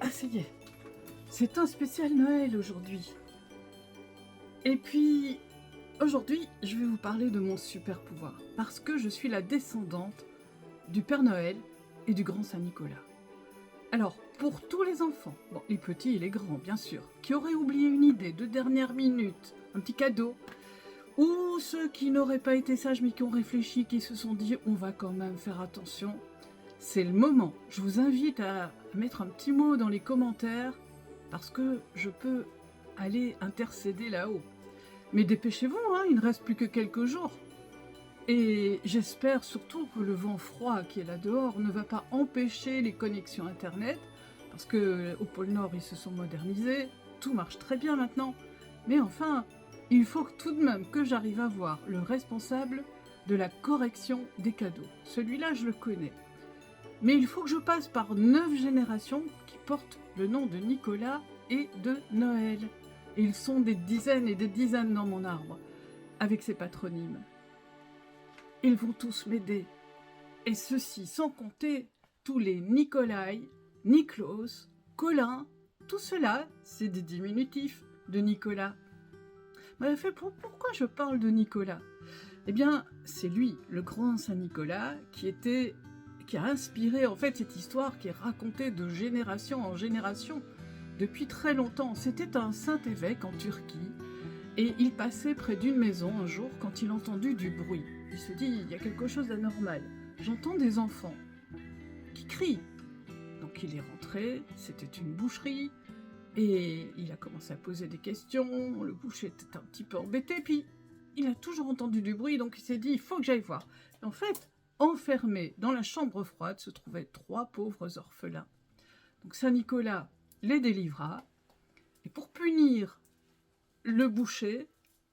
Ah, ça y est, c'est un spécial Noël aujourd'hui. Et puis, aujourd'hui, je vais vous parler de mon super pouvoir, parce que je suis la descendante du Père Noël et du Grand Saint-Nicolas. Alors, pour tous les enfants, bon, les petits et les grands, bien sûr, qui auraient oublié une idée de dernière minute, un petit cadeau, ou ceux qui n'auraient pas été sages mais qui ont réfléchi, qui se sont dit « on va quand même faire attention », c'est le moment. Je vous invite à mettre un petit mot dans les commentaires parce que je peux aller intercéder là-haut. Mais dépêchez-vous, hein, il ne reste plus que quelques jours. Et j'espère surtout que le vent froid qui est là dehors ne va pas empêcher les connexions internet, parce qu'au pôle Nord ils se sont modernisés, tout marche très bien maintenant. Mais enfin, il faut tout de même que j'arrive à voir le responsable de la correction des cadeaux. Celui-là, je le connais. Mais il faut que je passe par 9 générations qui portent le nom de Nicolas et de Noël. Et ils sont des dizaines et des dizaines dans mon arbre, avec ces patronymes. Ils vont tous m'aider. Et ceci sans compter tous les Nikolai, Niklos, Colin, tout cela, c'est des diminutifs de Nicolas. Bref, pourquoi je parle de Nicolas? Eh bien, c'est lui, le grand Saint-Nicolas, qui a inspiré en fait cette histoire qui est racontée de génération en génération depuis très longtemps. C'était un saint évêque en Turquie et il passait près d'une maison un jour quand il entendit du bruit. Il se dit, il y a quelque chose d'anormal. J'entends des enfants qui crient. Donc il est rentré, c'était une boucherie et il a commencé à poser des questions. Le boucher était un petit peu embêté, puis il a toujours entendu du bruit, donc il s'est dit, il faut que j'aille voir. Et en fait, enfermés dans la chambre froide se trouvaient 3 pauvres orphelins. Donc Saint-Nicolas les délivra, et pour punir le boucher,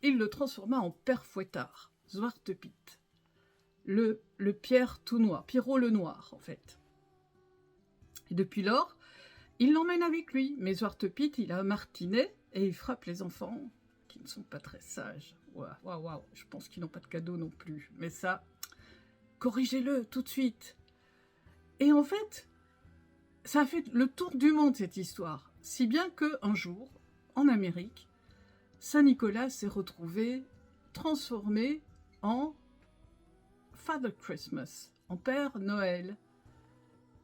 il le transforma en père Fouettard, Zwarte-Piet, le Pierre tout noir, Pierrot le noir en fait. Et depuis lors, il l'emmène avec lui, mais Zwarte-Piet, il a un martinet, et il frappe les enfants qui ne sont pas très sages. Waouh, je pense qu'ils n'ont pas de cadeau non plus, mais ça, corrigez-le tout de suite. Et en fait, ça a fait le tour du monde cette histoire, si bien qu'un jour, en Amérique, Saint-Nicolas s'est retrouvé transformé en Father Christmas, en Père Noël.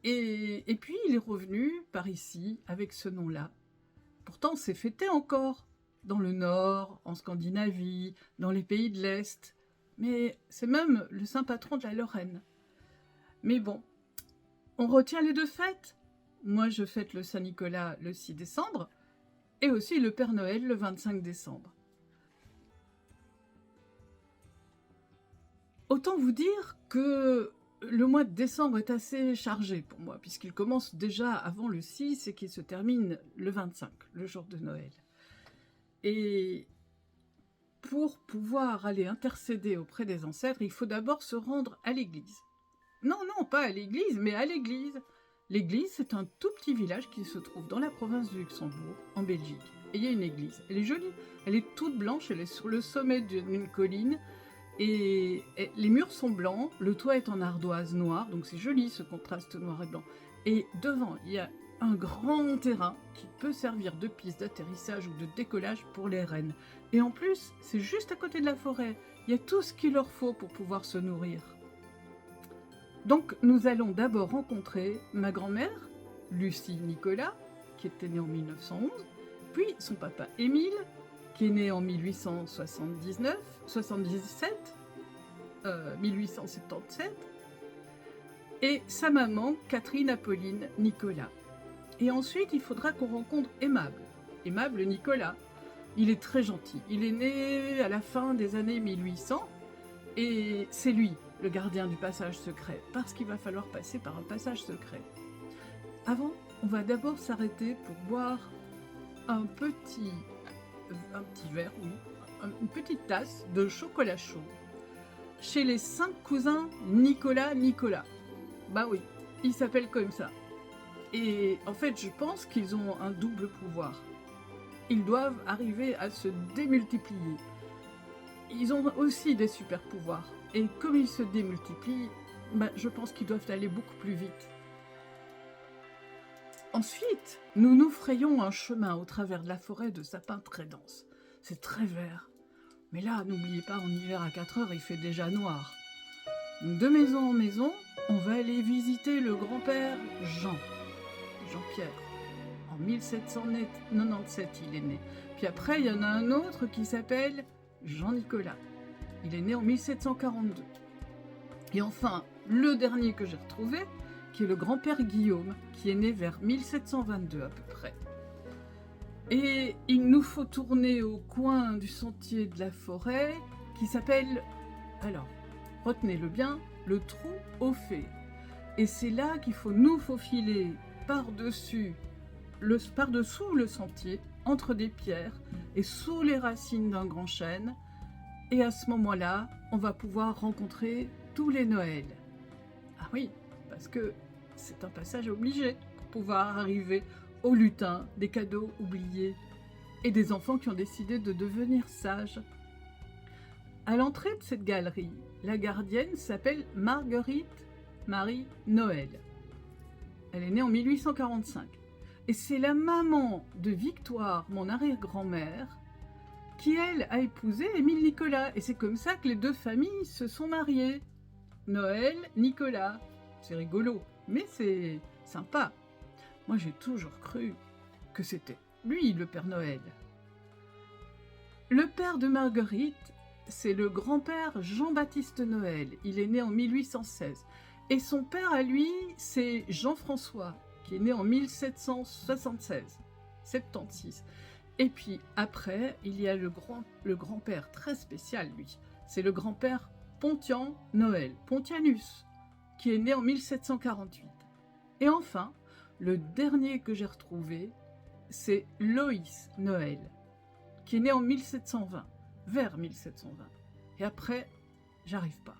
Et puis il est revenu par ici avec ce nom-là. Pourtant, c'est fêté encore dans le Nord, en Scandinavie, dans les pays de l'Est. Mais c'est même le saint patron de la Lorraine. Mais bon, on retient les 2 fêtes. Moi, je fête le Saint-Nicolas le 6 décembre et aussi le Père Noël le 25 décembre. Autant vous dire que le mois de décembre est assez chargé pour moi, puisqu'il commence déjà avant le 6 et qu'il se termine le 25, le jour de Noël. Et pour pouvoir aller intercéder auprès des ancêtres, il faut d'abord se rendre à l'église. Non, pas à l'église, mais à l'église. L'église, c'est un tout petit village qui se trouve dans la province du Luxembourg, en Belgique. Et il y a une église. Elle est jolie, elle est toute blanche, elle est sur le sommet d'une colline. Et les murs sont blancs, le toit est en ardoise noire, donc c'est joli ce contraste noir et blanc. Et devant, il y a un grand terrain qui peut servir de piste d'atterrissage ou de décollage pour les rennes. Et en plus, c'est juste à côté de la forêt. Il y a tout ce qu'il leur faut pour pouvoir se nourrir. Donc nous allons d'abord rencontrer ma grand-mère, Lucie Nicolas, qui était née en 1911, puis son papa Émile, qui est né en 1877, et sa maman, Catherine Apolline Nicolas. Et ensuite, il faudra qu'on rencontre Aimable Nicolas. Il est très gentil. Il est né à la fin des années 1800, et c'est lui, le gardien du passage secret, parce qu'il va falloir passer par un passage secret. Avant, on va d'abord s'arrêter pour boire un petit verre, oui, une petite tasse de chocolat chaud. chez les 5 cousins Nicolas. Bah oui, ils s'appellent comme ça. Et en fait, je pense qu'ils ont un double pouvoir. Ils doivent arriver à se démultiplier. Ils ont aussi des super pouvoirs. Et comme ils se démultiplient, bah, je pense qu'ils doivent aller beaucoup plus vite. Ensuite, nous nous frayons un chemin au travers de la forêt de sapins très dense. C'est très vert. Mais là, n'oubliez pas, en hiver à 4 heures, il fait déjà noir. Donc, de maison en maison, on va aller visiter le grand-père Jean-Pierre. En 1797, il est né. Puis après, il y en a un autre qui s'appelle Jean-Nicolas. Il est né en 1742. Et enfin, le dernier que j'ai retrouvé, qui est le grand-père Guillaume, qui est né vers 1722 à peu près. Et il nous faut tourner au coin du sentier de la forêt, qui s'appelle, alors, retenez-le bien, le trou aux fées. Et c'est là qu'il faut nous faufiler par-dessous le sentier, entre des pierres et sous les racines d'un grand chêne. Et à ce moment-là, on va pouvoir rencontrer tous les Noëls. Ah oui, parce que c'est un passage obligé pour pouvoir arriver au lutin des cadeaux oubliés et des enfants qui ont décidé de devenir sages. À l'entrée de cette galerie, la gardienne s'appelle Marguerite Marie Noël. Elle est née en 1845. Et c'est la maman de Victoire, mon arrière-grand-mère, qui, elle, a épousé Émile Nicolas. Et c'est comme ça que les deux familles se sont mariées. Noël, Nicolas. C'est rigolo, mais c'est sympa. Moi, j'ai toujours cru que c'était lui, le Père Noël. Le père de Marguerite, c'est le grand-père Jean-Baptiste Noël. Il est né en 1816. Et son père, à lui, c'est Jean-François, qui est né en 1776. Et puis après, il y a le grand-père très spécial, lui. C'est le grand-père Pontian Noël, Pontianus, qui est né en 1748. Et enfin, le dernier que j'ai retrouvé, c'est Loïs Noël, qui est né en 1720, vers 1720. Et après, j'arrive pas.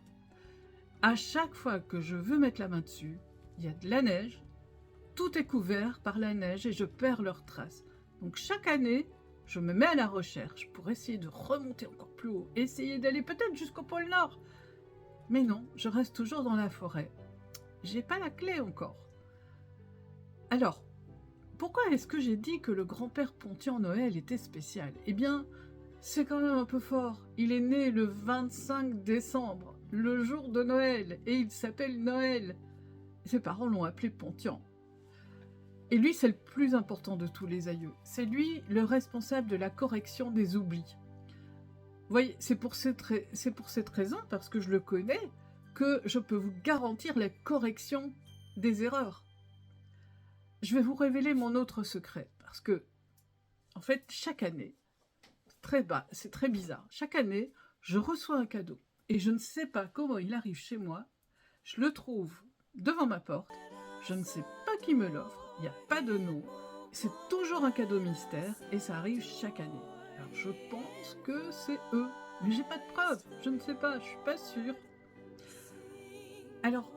À chaque fois que je veux mettre la main dessus, il y a de la neige, tout est couvert par la neige et je perds leurs traces. Donc chaque année, je me mets à la recherche pour essayer de remonter encore plus haut, essayer d'aller peut-être jusqu'au pôle Nord. Mais non, je reste toujours dans la forêt. J'ai pas la clé encore. Alors, pourquoi est-ce que j'ai dit que le grand-père Pontian Noël était spécial? Eh bien, c'est quand même un peu fort. Il est né le 25 décembre, le jour de Noël, et il s'appelle Noël. Ses parents l'ont appelé Pontian. Et lui, c'est le plus important de tous les aïeux. C'est lui le responsable de la correction des oublis. Vous voyez, c'est pour cette raison, parce que je le connais, que je peux vous garantir la correction des erreurs. Je vais vous révéler mon autre secret, parce que, en fait, chaque année, c'est très bizarre, chaque année, je reçois un cadeau, et je ne sais pas comment il arrive chez moi, je le trouve devant ma porte, je ne sais pas qui me l'offre, il n'y a pas de nom, c'est toujours un cadeau mystère, et ça arrive chaque année. Alors je pense que c'est eux, mais j'ai pas de preuves, je ne sais pas, je suis pas sûre. Alors,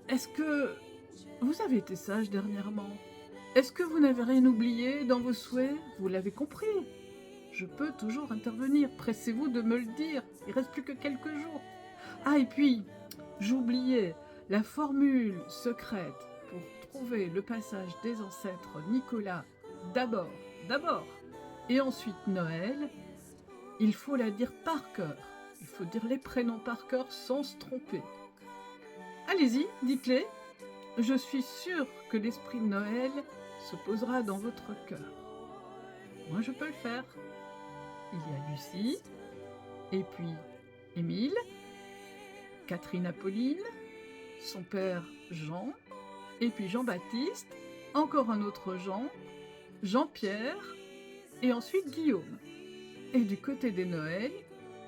est-ce que vous avez été sage dernièrement? Est-ce que vous n'avez rien oublié dans vos souhaits? Vous l'avez compris. Je peux toujours intervenir, pressez-vous de me le dire, il reste plus que quelques jours. Ah, et puis, j'oubliais la formule secrète pour trouver le passage des ancêtres Nicolas d'abord, et ensuite Noël. Il faut la dire par cœur, il faut dire les prénoms par cœur sans se tromper. Allez-y, dites-les. Je suis sûre que l'esprit de Noël se posera dans votre cœur. Moi, je peux le faire. Il y a Lucie, et puis Émile, Catherine Apolline, son père Jean, et puis Jean-Baptiste, encore un autre Jean, Jean-Pierre, et ensuite Guillaume. Et du côté des Noëls,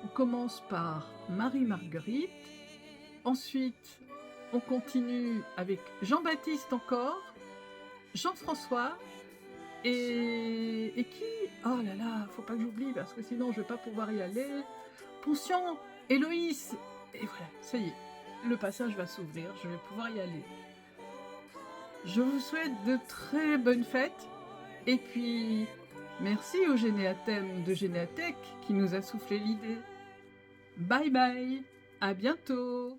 on commence par Marie-Marguerite, ensuite on continue avec Jean-Baptiste encore, Jean-François, et qui? Oh là là, faut pas que j'oublie parce que sinon je vais pas pouvoir y aller. Pontian, Héloïse, Et voilà, ça y est, le passage va s'ouvrir, je vais pouvoir y aller. Je vous souhaite de très bonnes fêtes, et puis merci au Généathème de Généathèque qui nous a soufflé l'idée. Bye bye, à bientôt!